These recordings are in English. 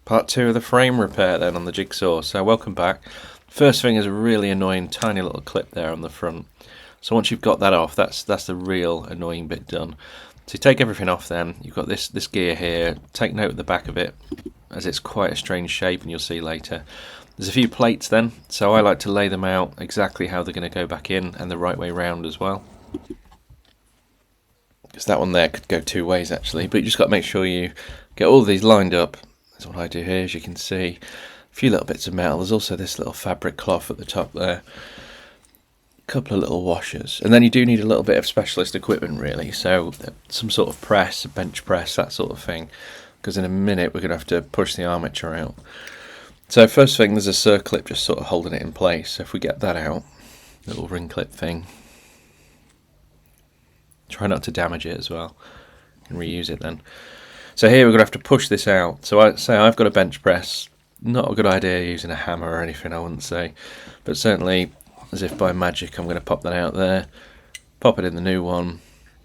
Part 2 of the frame repair then on the Jigsaw. So welcome back. First thing is a really annoying tiny little clip there on the front. So once you've got that off, that's the real annoying bit done. So you take everything off then, you've got this gear here. Take note of the back of it, as it's quite a strange shape, and you'll see later. There's a few plates then, so I like to lay them out exactly how they're going to go back in, and the right way round as well. Because that one there could go two ways actually, but you just got to make sure you get all of these lined up. That's what I do here, as you can see. A few little bits of metal. There's also this little fabric cloth at the top there. A couple of little washers. And then you do need a little bit of specialist equipment really. So some sort of press, a bench press, that sort of thing. Because in a minute we're going to have to push the armature out. So first thing, there's a circlip just sort of holding it in place. So if we get that out, little ring clip thing. Try not to damage it as well. You can reuse it then. So here we're going to have to push this out. So I've got a bench press. Not a good idea using a hammer or anything, I wouldn't say. But certainly, as if by magic, I'm going to pop that out there. Pop it in the new one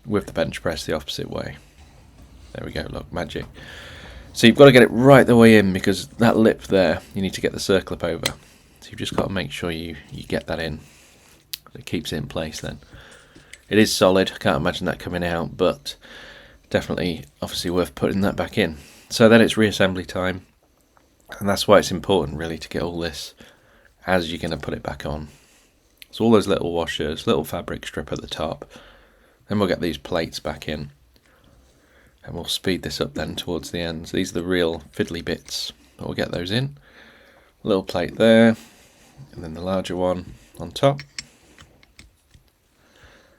with the bench press the opposite way. There we go, look, magic. So you've got to get it right the way in, because that lip there, you need to get the circlip over. So you've just got to make sure you get that in. It keeps it in place then. It is solid, I can't imagine that coming out, but definitely, obviously worth putting that back in. So then it's reassembly time, and that's why it's important really to get all this as you're going to put it back on. So all those little washers, little fabric strip at the top, then we'll get these plates back in, and we'll speed this up then towards the end. So these are the real fiddly bits, but we'll get those in. A little plate there, and then the larger one on top.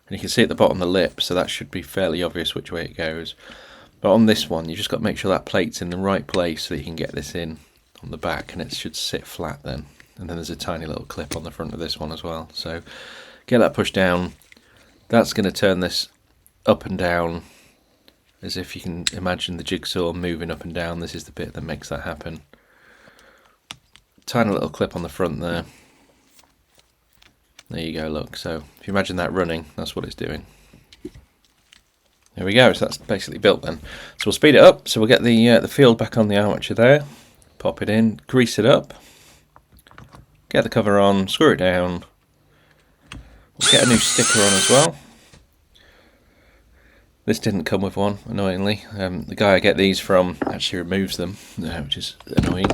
And you can see at the bottom the lip, so that should be fairly obvious which way it goes. But on this one, you just got to make sure that plate's in the right place so that you can get this in on the back, and it should sit flat then. And then there's a tiny little clip on the front of this one as well. So get that pushed down. That's going to turn this up and down, as if you can imagine the jigsaw moving up and down. This is the bit that makes that happen. Tiny little clip on the front there. There you go, look. So if you imagine that running, that's what it's doing. There we go, so that's basically built then. So we'll speed it up. So we'll get the field back on the armature there. Pop it in, grease it up. Get the cover on, screw it down. We'll get a new sticker on as well. This didn't come with one, annoyingly. The guy I get these from actually removes them, which is annoying.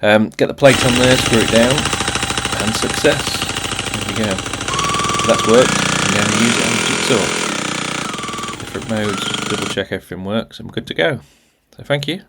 Get the plate on there, screw it down, and success. There we go. So that's worked. And now use it on the jigsaw. Different modes, double check everything works, and we're good to go. So thank you.